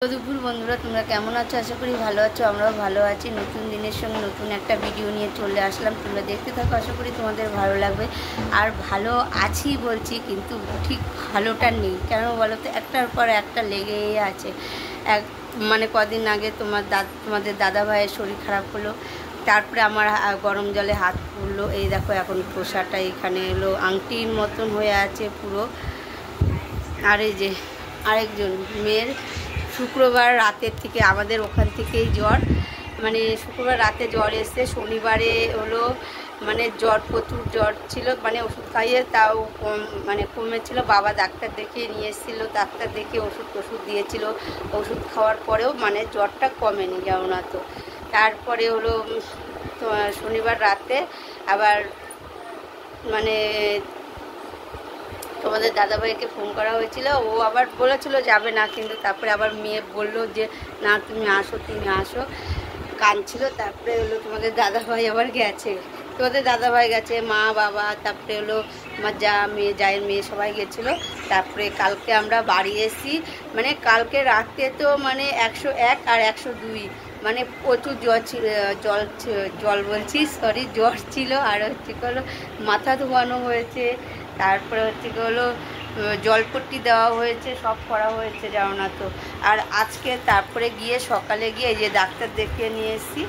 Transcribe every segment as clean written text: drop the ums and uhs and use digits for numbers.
দুপুর বন্ধুরা, তোমরা কেমন আছো? আশা করি ভালো আছো। আমরাও ভালো আছি। নতুন দিনের সঙ্গে নতুন একটা ভিডিও নিয়ে চলে আসলাম। তোমরা দেখতে থাকো, আশা করি তোমাদের ভালো লাগবে। আর ভালো আছি বলছি, কিন্তু ঠিক ভালোটা নেই। কেন বলো তো, একটার পর একটা লেগেই আছে। কদিন আগে তোমাদের দাদা ভাইয়ের শরীর খারাপ হলো, তারপরে আমার গরম জলে হাত পড়লো। এই দেখো, এখন টোষাটা এখানে এলো, আংটির মতন হয়ে আছে পুরো। আর এই যে আরেকজন মেয়ের শুক্রবার রাতের থেকে আমাদের ওখান থেকেই জ্বর, শুক্রবার রাতে জ্বর এসে শনিবারে হলো, জ্বর, প্রচুর জ্বর ছিল, ওষুধ খাইয়ে তাও কমেছিল। বাবা ডাক্তার দেখিয়ে নিয়ে এসেছিলো, ডাক্তার দেখিয়ে ওষুধ দিয়েছিল। ওষুধ খাওয়ার পরেও জ্বরটা কমেনি, যাও না তো। তারপরে হলো শনিবার রাতে আবার তোমাদের দাদাভাইকে ফোন করা হয়েছিল। ও আবার বলেছিল যাবে না, কিন্তু তারপরে আবার মেয়ে বললো যে না, তুমি আসো, কাঁদছিল। তারপরে হলো তোমাদের দাদাভাই আবার গেছে, মা বাবা, তারপরে হলো আমার জায়ের মেয়ে সবাই গেছিলো। তারপরে কালকে আমরা বাড়ি এসেছি। কালকে রাতে তো 101 আর 102, প্রচুর জ্বর ছিল, জ্বর ছিল। আর হলো মাথা ধোয়ানো হয়েছে, তারপরে হলো জলপট্টি দেওয়া হয়েছে, সব করা হয়েছে, যাও না তো। আর আজকে তারপরে সকালে গিয়ে এই যে ডাক্তার দেখিয়ে নিয়ে এসেছি।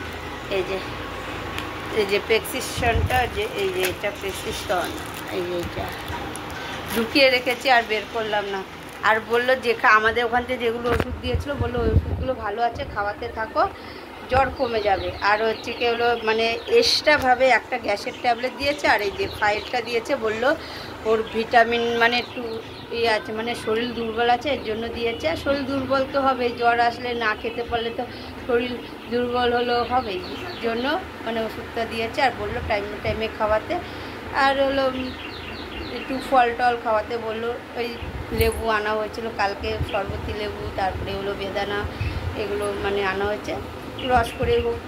এই যে প্রেসক্রিপশনটা, এই যে এটা প্রেসক্রিপশন, এই যে এটা ঢুকিয়ে রেখেছি, আর বের করলাম না। আর বললো যে আমাদের ওখান থেকে যেগুলো ওষুধ দিয়েছিলো, বললো ওই ওষুধগুলো ভালো আছে, খাওয়াতে থাকো, জ্বর কমে যাবে। আর কি হলো এক্সট্রাভাবে একটা গ্যাসের ট্যাবলেট দিয়েছে, আর এই যে ফাইলটা দিয়েছে, বললো ওর ভিটামিন একটু আছে, শরীর দুর্বল আছে, এর জন্য দিয়েছে। আর শরীর দুর্বল তো হবে, জ্বর আসলে না খেতে পারলে তো শরীর দুর্বল হবেই, জন্য ওষুধটা দিয়েছে। আর বললো টাইমে খাওয়াতে, আর হলো একটু ফল টল খাওয়াতে বললো। ওই লেবু আনা হয়েছিল কালকে, শরবতি লেবু, তারপরে হলো বেদানা, এগুলো আনা হয়েছে, রস করে হোক,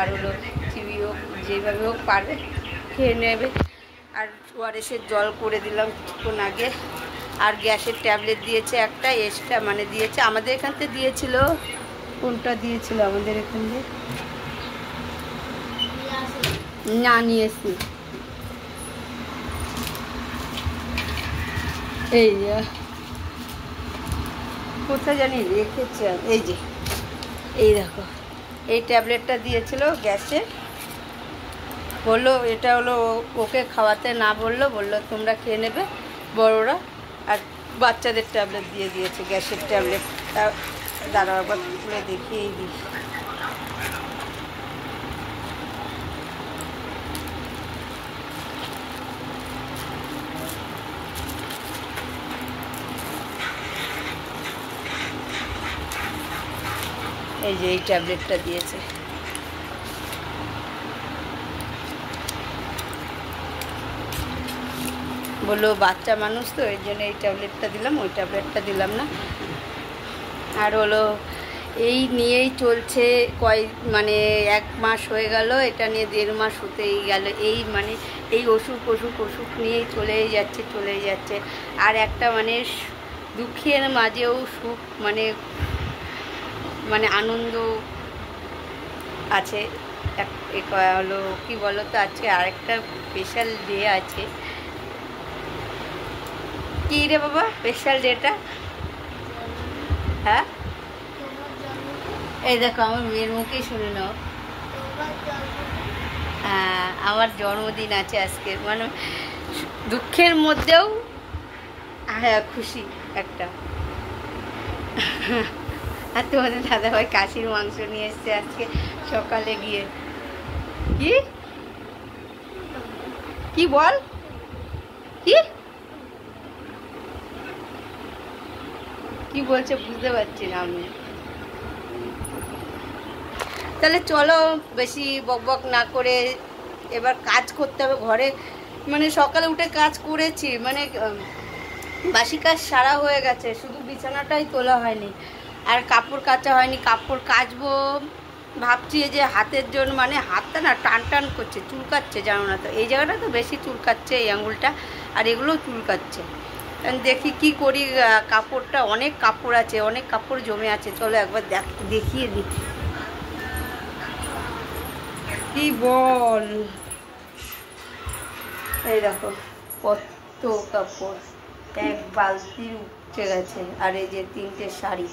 আর হলো চিবি হোক, যেভাবে হোক পারবে খেয়ে নেবে। আর ওআরএসের জল করে দিলাম কিছুক্ষণ আগে। আর গ্যাসের ট্যাবলেট দিয়েছে একটা এক্সট্রা, দিয়েছে আমাদের এখান থেকে দিয়েছিল। কোনটা দিয়েছিল আমাদের এখান থেকে? না, নিয়ে এসছি। এই যে কোথায় জানি রেখেছি, এই যে এই দেখো, এই ট্যাবলেটটা দিয়েছিল গ্যাসে। বললো এটা হলো ওকে খাওয়াতে না, বললো তোমরা খেয়ে নেবে বড়রা। আর বাচ্চাদের ট্যাবলেট দিয়ে দিয়েছে, গ্যাসের ট্যাবলেট। দাঁড়াও একবার খুলে দেখিয়েই দিই। এই যে এই ট্যাবলেটটা দিয়েছে। বললো বাচ্চা মানুষ তো, এর জন্য এই ট্যাবলেটটা দিলাম, ওই ট্যাবলেটটা দিলাম না। আর হলো এই নিয়েই চলছে, 1 মাস হয়ে গেল, এটা নিয়ে 1.5 মাস হতেই গেল। এই অসুখ নিয়েই চলেই যাচ্ছে। আর একটা দুঃখের মাঝেও সুখ, আনন্দ আছে। হলো কি বলো তো, আজকে আরেকটা স্পেশাল ডে আছে। কি রে বাবা স্পেশাল ডেটা? হ্যাঁ, এই দেখো আমার মেয়ের মুখেই শুনে নাও। হ্যাঁ, আমার জন্মদিন আছে আজকে, দুঃখের মধ্যেও হ্যাঁ খুশি একটা। আর তোমাদের দাদাভাই কাশির মাংস নিয়ে এসছে আজকে সকালে গিয়ে। কি বল, কি বলছে বুঝতে পারছি না আমি। তাহলে চলো, বেশি বকবক না করে এবার কাজ করতে হবে ঘরে। সকালে উঠে কাজ করেছি, বাসি কাজ সারা হয়ে গেছে, শুধু বিছানাটাই তোলা হয়নি, আর কাপড় কাচা হয়নি। কাপড় কাচবো ভাবছি, যে হাতের জন্য হাতটা না টান করছে, চুলকাচ্ছে, জানো না তো। এই জায়গাটা তো বেশি চুলকাচ্ছে, এই আঙুলটা, আর এগুলোও চুলকাচ্ছে। দেখি কি করি। কাপড়টা অনেক কাপড় আছে, অনেক কাপড় জমে আছে, চলো একবার দেখিয়ে দিই। কি বল, এই দেখো কত কাপড়, এক বালতি উঠে গেছে। আর এই যে 3টে শাড়ি।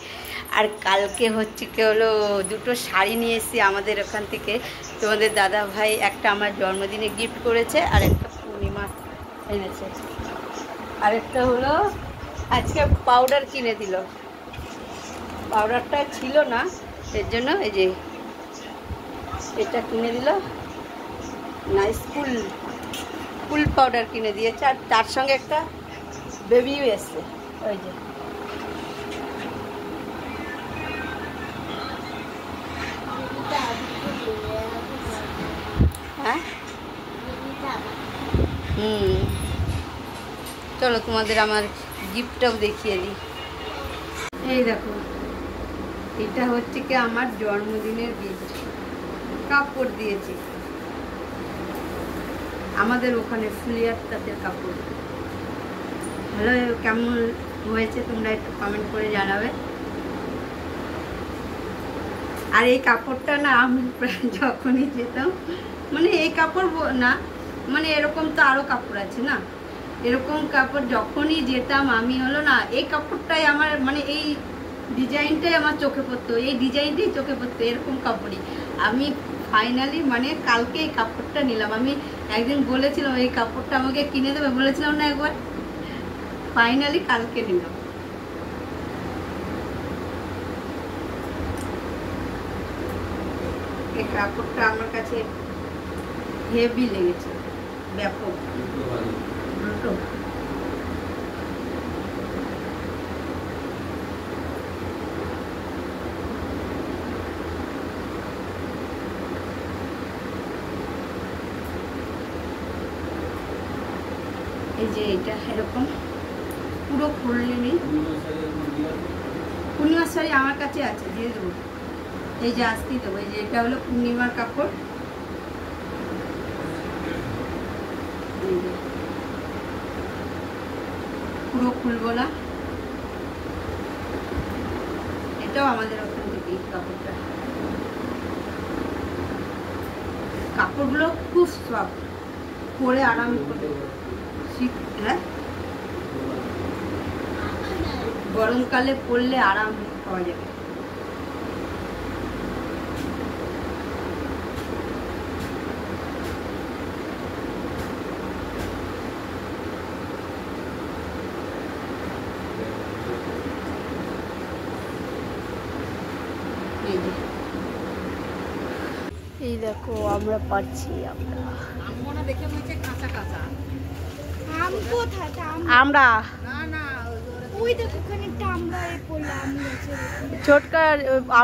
আর কালকে হচ্ছে কি হলো, 2টো শাড়ি নিয়ে এসেছি আমাদের ওখান থেকে। তোমাদের দাদা ভাই একটা আমার জন্মদিনে গিফট করেছে, আর একটা পূর্ণিমা এনেছে। আরেকটা হলো আজকে পাউডার কিনে দিল, পাউডারটা ছিল না এর জন্য এই যে এটা কিনে দিল। নাইস ফুল পাউডার কিনে দিয়েছে, আর তার সঙ্গে একটা বেবিও এসছে। ওই যে হ্যাঁ, চলো তোমাদের আমার গিফটটাও দেখিয়ে দিই। এই দেখো, এটা হচ্ছে কি আমার জন্মদিনের গিফট। কাপড় দিয়েছি আমাদের ওখানে ফুলিয়ার তাঁতের কাপড়। ভালো, কেমন হয়েছে তোমরা একটু কমেন্ট করে জানাবে। আর এই কাপড়টা না আমি প্রায় যখনই যেতাম, মানে এই কাপড় না, মানে এরকম তো আরও কাপড় আছে না, এরকম কাপড় যখনই যেতাম আমি হলো না, এই কাপড়টাই আমার, মানে এই ডিজাইনটাই আমার চোখে পড়তো, এই ডিজাইনটাই চোখে পড়তো, এরকম কাপড়ই। আমি ফাইনালি মানে কালকে এই কাপড়টা নিলাম। আমি একদিন বলেছিলাম এই কাপড়টা আমাকে কিনে দেবে, বলেছিলাম না একবার, ফাইনালি কালকে নিলাম। এই কাপড়টা আমার কাছে হেভি লেগেছে, ব্যাপক। এই যে এটা এরকম পুরো খুললে নেই, পূর্ণিমার শাড়ি আমার কাছে আছে, দিয়ে দেবো। এই যে আসতেই দেবো। এই যে এটা হলো পূর্ণিমার কাপড়, পুরো খুলবো না, এটাও আমাদের ওখান থেকে কাপড়টা। কাপড়গুলো খুব সফট, পরে আরাম করে, হ্যাঁ গরমকালে পরলে আরাম পাওয়া যাবে। এই দেখো আমরা পাচ্ছি, আমরা ছোটকা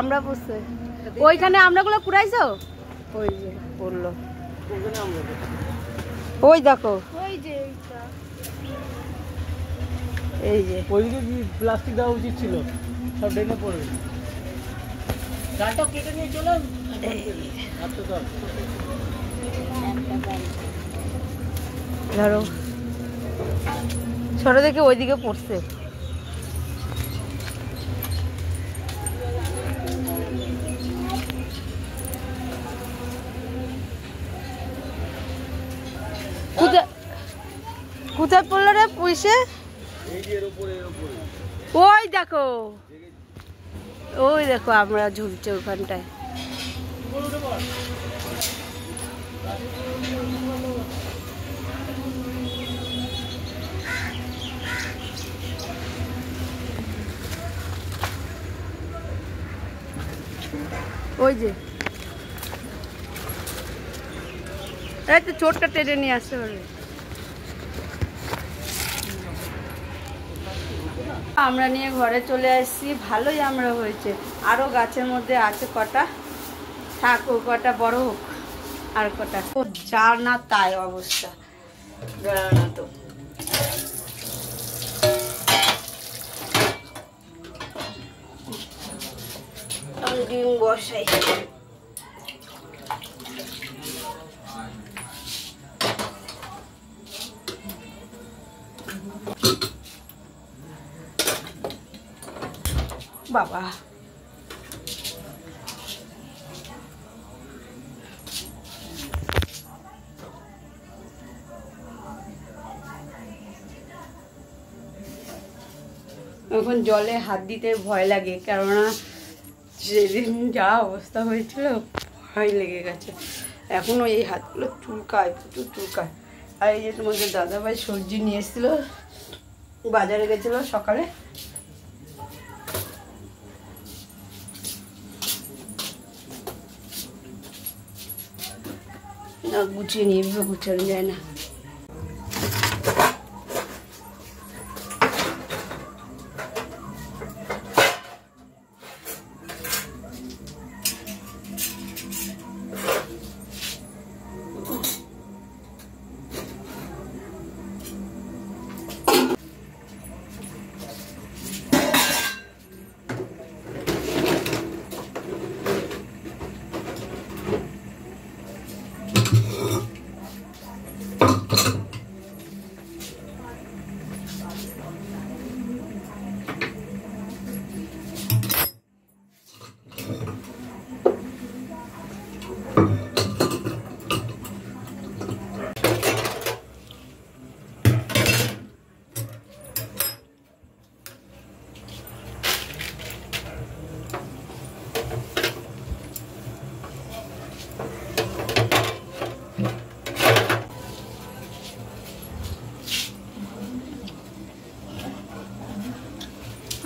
আমরা বুঝতে ওইখানে আমরাগুলো কুড়াইছো, ওই যে পড়লো, ওই দেখো এই যে ওইদিকে কি প্লাস্টিক দেওয়া উচিত ছিল, সব ডেনে পড়বে। ডালটা কেটে নিয়ে চলে ধরো, ছোট দেখে ওইদিকে পড়ছে। কোথায় পড়লো রে পুইসে? ওই দেখো, ওই দেখো আমরা ঝুলছে ওখানটায়। ওই যে এই তো ছোটটা টেনে নিয়ে আসতে পারবে। আমরা নিয়ে ঘরে চলে আসছি, ভালোই আমরা হয়েছে। আরও গাছের মধ্যে আছে কটা, থাক ও কটা বড় হোক, আর কটা যা না তাই অবস্থা, না তো ডিম বসাই। বাবা এখন জলে হাত দিতে ভয় লাগে, কেননা সেদিন যা অবস্থা হয়েছিল ভয় লেগে গেছে। এখনও এই হাতগুলো চুলকায়, প্রচুর চুলকায়। আর এই যে তোমাদের দাদাভাই সবজি নিয়ে এসেছিলো, বাজারে গেছিলো সকালে। না গুছিয়ে নিয়ে গুছানো যায় না।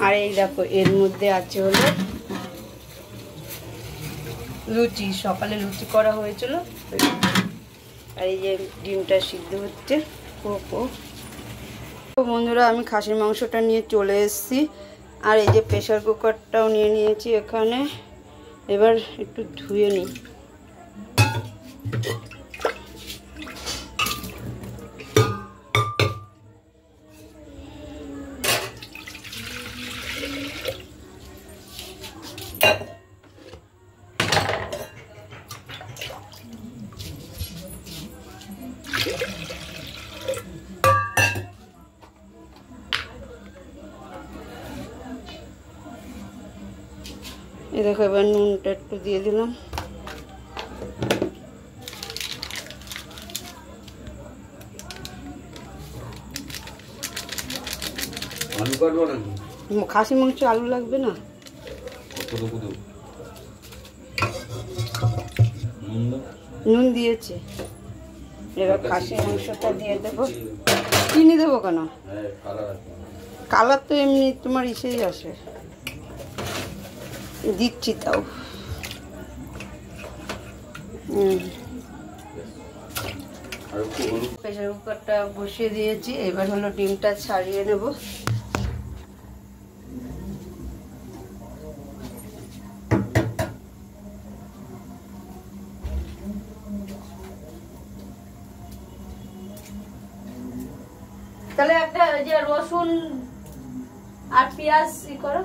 আর এই দেখো এর মধ্যে আছে হলো লুচি, সকালে লুচি করা হয়েছিল। আর এই যে ডিমটা সিদ্ধ হচ্ছে। বন্ধুরা আমি খাসির মাংসটা নিয়ে চলে এসেছি, আর এই যে প্রেসার কুকারটাও নিয়ে নিয়েছি এখানে। এবার একটু ধুয়ে নিই। এই দেখো এবার নুনটা একটু দিয়ে দিলাম। আলু কাটবো নাকি? খাসি মাংস আলু লাগবে না? নুন দিয়েছে। এবার খাসি মাংসটা দিয়ে দেবো। চিনি দেবো কেন? কালার তো এমনি তোমার ইসেই আসে, দিচ্ছি তাও। প্রেসার কুকারটা বসিয়ে দিয়েছি, এবার হলো ডিমটা ছাড়িয়ে নেব। তাহলে একটা যে রসুন আর পেঁয়াজ ই করো।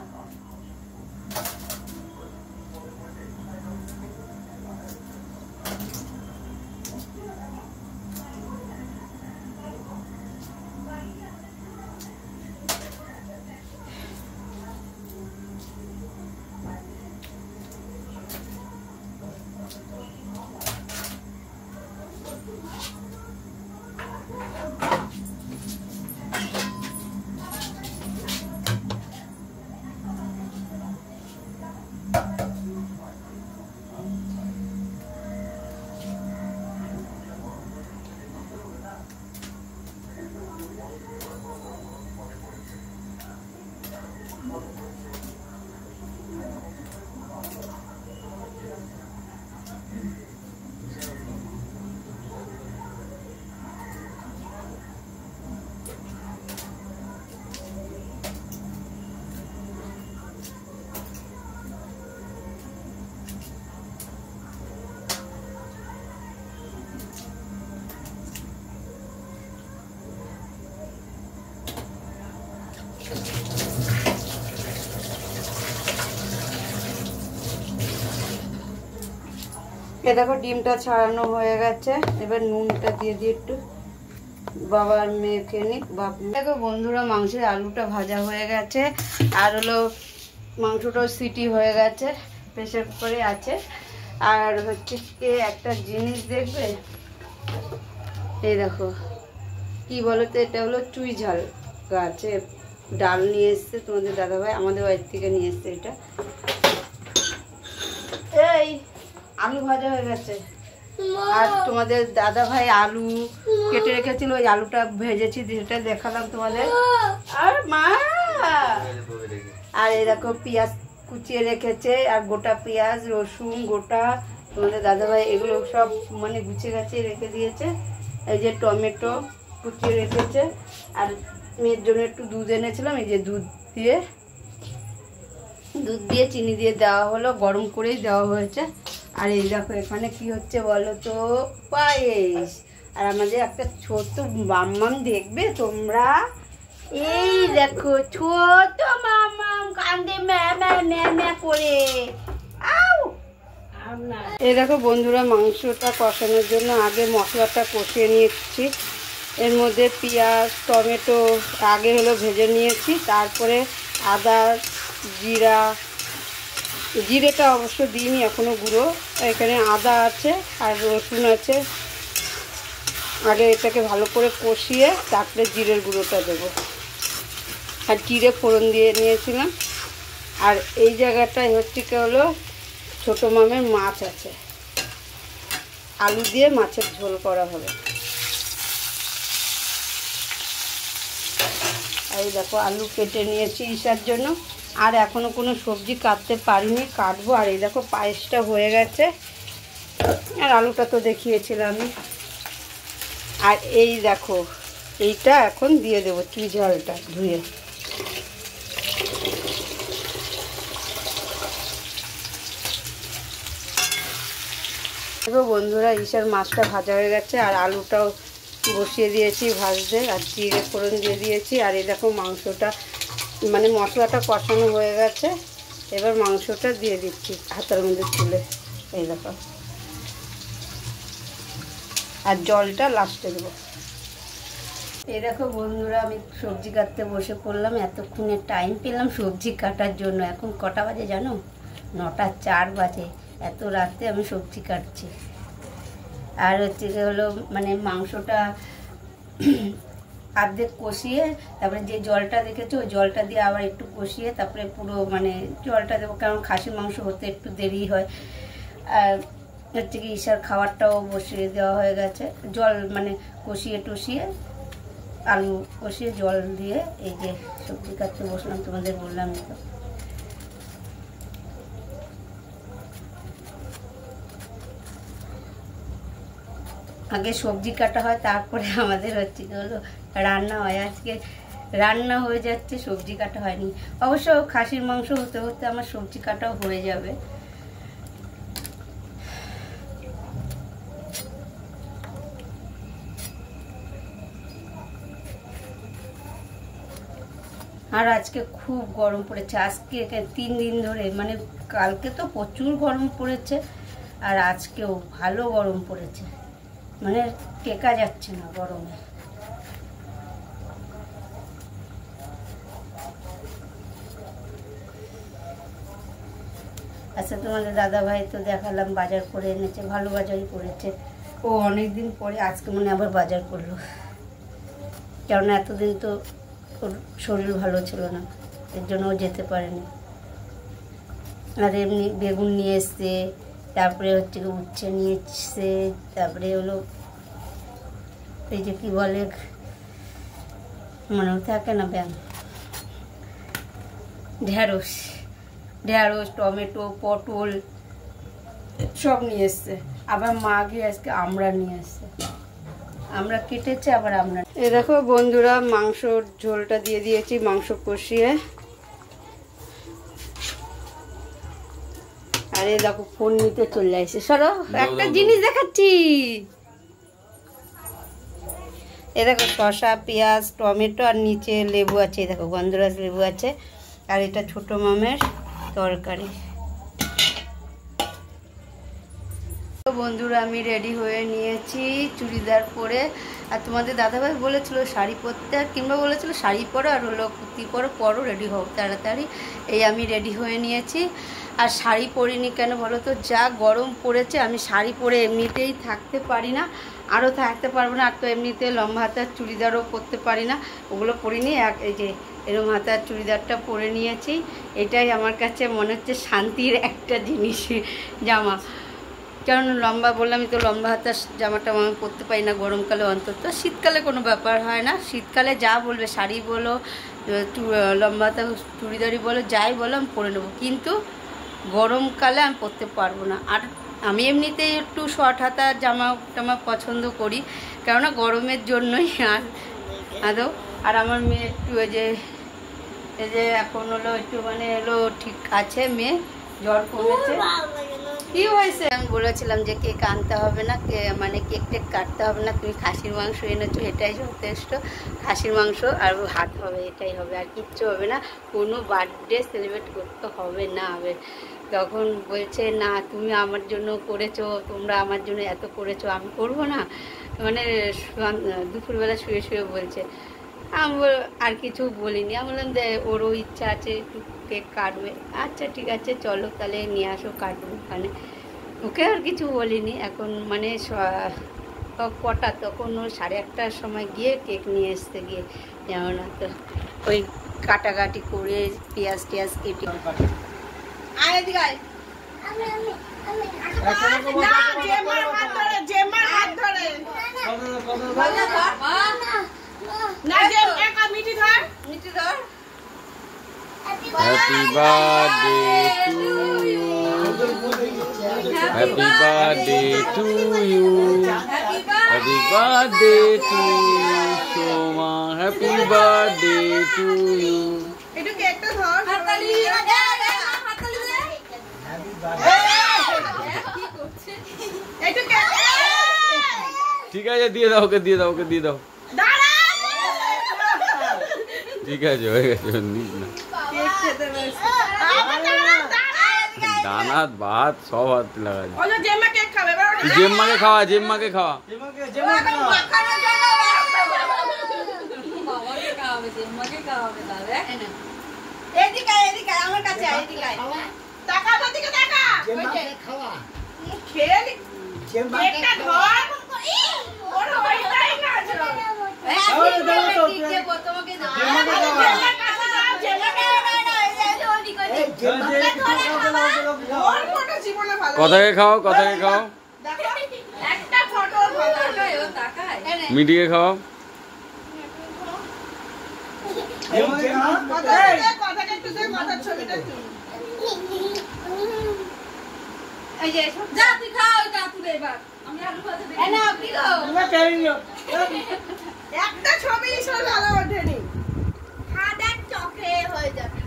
এ দেখো ডিমটা ছাড়ানো হয়ে গেছে। এবার নুনটা দিয়ে দিই একটু, বাবার মেখে নিক। দেখো বন্ধুরা মাংসের আলুটা ভাজা হয়ে গেছে। আর হলো মাংসটাও সিটি হয়ে গেছে, প্রেসার কুকারে আছে। আর হচ্ছে কি একটা জিনিস দেখবে, এই দেখো কি বলো তো, এটা হলো চুই ঝাল গাছের ডাল নিয়ে এসছে তোমাদের দাদাভাই, আমাদের বাড়ির থেকে নিয়ে এসছে। এটা এই আলু ভাজা হয়ে গেছে, আর তোমাদের দাদাভাই আলু কেটে রেখেছিল, ওই আলুটা ভেজেছি, যেটা দেখালাম তোমাদের। আর মা আর এই দেখো পেঁয়াজ কুচিয়ে রেখেছে, আর গোটা পেঁয়াজ রসুন গোটা তোমাদের দাদাভাই এগুলো সব মানে গুছিয়ে গাছিয়ে রেখে দিয়েছে। এই যে টমেটো কুচিয়ে রেখেছে, আর মেয়ের জন্য একটু দুধ এনেছিলাম, এই যে দুধ দিয়ে চিনি দিয়ে দেওয়া হলো, গরম করেই দেওয়া হয়েছে। আর এই দেখো এখানে কি হচ্ছে বলো তো, পায়েস। আর আমাদের একটা ছোট মাম্মাম দেখবে তোমরা, এই দেখো ছোট মাম্মাম কান্দে ম্যা ম্যা ম্যা ম্যা করে। আউ এই দেখো বন্ধুরা, মাংসটা কষানোর জন্য আগে মশলাটা কষিয়ে নিয়েছি। এর মধ্যে পেঁয়াজ টমেটো আগে হলো ভেজে নিয়েছি, তারপরে আদা জিরেটা অবশ্য দিইনি এখনও গুঁড়ো। এখানে আদা আছে আর রসুন আছে, আগে এটাকে ভালো করে কষিয়ে তারপরে জিরের গুঁড়োটা দেবো। আর জিরে ফোড়ন দিয়ে নিয়েছিলাম। আর এই জায়গাটায় হচ্ছে কি হলো, ছোটো মামের মাছ আছে, আলু দিয়ে মাছের ঝোল করা হবে। এই দেখো আলু কেটে নিয়েছি ঈশার জন্য, আর এখনও কোনো সবজি কাটতে পারিনি, কাটবো। আর এই দেখো পায়েসটা হয়ে গেছে, আর আলুটা তো দেখিয়েছিলাম আমি। আর এই দেখো এইটা এখন দিয়ে দেবো চুই ঝালটা ধুয়ে। দেখো বন্ধুরা, ঈশার মাছটা ভাজা হয়ে গেছে, আর আলুটাও বসিয়ে দিয়েছি ভাজতে, আর জিরে ফোড়ন দিয়ে দিয়েছি। আর এই দেখো মাংসটা মানে মশলাটা কষানো হয়ে গেছে, এবার মাংসটা দিয়ে দিচ্ছি হাতের মধ্যে তুলে, এই দেখো। আর জলটা লাস্টে দেবো। এই দেখো বন্ধুরা, আমি সবজি কাটতে বসে পড়লাম, এতক্ষণে টাইম পেলাম সবজি কাটার জন্য। এখন কটা বাজে জানো? 9:04 বাজে। এত রাতে আমি সবজি কাটছি। আর হচ্ছে হলো মানে মাংসটা আর্ধেক কষিয়ে তারপরে যে জলটা দেখেছো ওই জলটা দিয়ে আবার একটু কষিয়ে তারপরে পুরো মানে জলটা দেবো, কারণ খাসির মাংস হতে একটু দেরি হয়। আর হচ্ছে কি ঈশার খাবারটাও বসিয়ে দেওয়া হয়ে গেছে, জল মানে কষিয়ে টষিয়ে আলু কষিয়ে জল দিয়ে এই যে সবজি কাটতে বসলাম, তোমাদের বললাম তো। আগে সবজি কাটা হয়, তারপরে আমাদের হচ্ছে হলো রান্না হয়। আজকে রান্না হয়ে যাচ্ছে, সবজি কাটা হয়নি। অবশ্য খাসির মাংস হতে হতে আমার সবজি কাটাও হয়ে যাবে। আর আজকে খুব গরম পড়েছে, আজকে 3 দিন ধরে, মানে কালকে তো প্রচুর গরম পড়েছে, আর আজকেও ভালো গরম পড়েছে, মানে টেকা যাচ্ছে না গরমে। আচ্ছা, তোমাদের দাদা ভাই তো দেখালাম বাজার করে এনেছে, ভালো বাজারই করেছে। ও অনেকদিন পরে আজকে মনে আবার বাজার করলো, কেননা এতদিন তো ওর শরীর ভালো ছিল না, এর জন্য ও যেতে পারেনি। আর এমনি বেগুন নিয়ে এসছে, তারপরে হচ্ছে উচ্ছে নিয়ে এসছে, তারপরে হলো এই যে কি বলে মনে থাকে না ব্যাং, ঢেঁড়স টমেটো পটল সব নিয়ে এসছে। আবার মা গিয়ে আজকে আমরা নিয়ে এসছে, আমরা কেটেছে আবার আমরা। এ দেখো বন্ধুরা, মাংসর ঝোলটা দিয়ে দিয়েছি, মাংস কষিয়ে। আরে দেখো ফোন নিতে চলে আসছে, সরো একটা জিনিস দেখাচ্ছি। এ দেখো শসা পেঁয়াজ টমেটো আর নিচে লেবু আছে, এই দেখো গন্ধরাজ লেবু আছে। আর এটা ছোট মামের তরকারি। বন্ধুরা, আমি রেডি হয়ে নিয়েছি চুড়িদার পরে, আর তোমাদের দাদাভাই বলেছিল শাড়ি পরতে, আর কিংবা বলেছিল শাড়ি পরো আর হলো কুর্তি পরো রেডি হও তাড়াতাড়ি। এই আমি রেডি হয়ে নিয়েছি। আর শাড়ি পরিনি কেন বলো তো, যা গরম পড়েছে, আমি শাড়ি পরে এমনিতেই থাকতে পারি না, আরও থাকতে পারবো না। আর তো এমনিতে লম্বা হাতার চুড়িদারও পরতে পারি না, ওগুলো পরিনি। এই যে এরম হাতার চুড়িদারটা পরে নিয়েছি, এটাই আমার কাছে মনে হচ্ছে শান্তির একটা জিনিস জামা। কারণ লম্বা বললামই তো, লম্বা হাতার জামাটা আমি পরতে পারি না গরমকালে অন্তত। শীতকালে কোনো ব্যাপার হয় না, শীতকালে যা বলবে শাড়ি বলো লম্বা হাতা চুড়িদারি বলো যাই বলো আমি পরে নেবো, কিন্তু গরমকালে আমি পরতে পারবো না। আর আমি এমনিতেই একটু শর্ট হাতা জামা টামা পছন্দ করি, কেননা গরমের জন্যই। আদৌ আর আমার মেয়ে একটু এই যে এখন হলো একটু মানে হলো ঠিক আছে, মেয়ে জ্বর কমেছে। কি হয়েছে? আমি বলেছিলাম যে কেক আনতে হবে না, মানে কেক টেক কাটতে হবে না, তুমি খাসির মাংস এনেছো, এটাই যথেষ্ট। খাসির মাংস আর ভাত হবে, এটাই হবে, আর কিচ্ছু হবে না। কোনো বার্থডে সেলিব্রেট করতে হবে না। তখন বলছে না তুমি আমার জন্য করেছো, তোমরা আমার জন্য এত করেছো, আমি করব না, মানে দুপুরবেলা শুয়ে শুয়ে বলছে। আমি আর কিছু বলিনি, আমি বললাম যে ওরও ইচ্ছা আছে একটু কেক কাটবে, আচ্ছা ঠিক আছে চলো তাহলে নিয়ে আসো কাটবো ওখানে। ওকে আর কিছু বলিনি। এখন মানে কটা, তখন ও 1:30টার সময় গিয়ে কেক নিয়ে আসতে গিয়ে যেমন তো ওই কাটাকাটি করে পেঁয়াজ টিয়াজ কেটে Happy birthday to you. Happy birthday to you. Happy birthday to you, Shoma. Happy birthday to you. ঠিক আছে দিয়ে দাও, ওকে দিয়ে দাও, ওকে দিয়ে দাও। ঠিক আছে হয়ে গেছে, নিস না। দানাত ভাত সব হাত লাগা যায়। জেম্মাকে খাওয়া, জেম্মাকে খাওয়া। কথাকে খাও, কথাকে খাও, মিটিকে খাও। একটা ছবি ভালো ওঠেনি, চোখে হয়ে যাবে।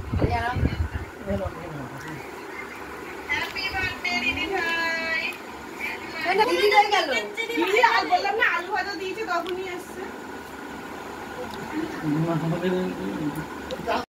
হ্যাপি বার্থডে দিদি ভাই। দিদি গেল, দিদি আর বললাম না আলু ভাজা দিয়েছে তখনই আসছে।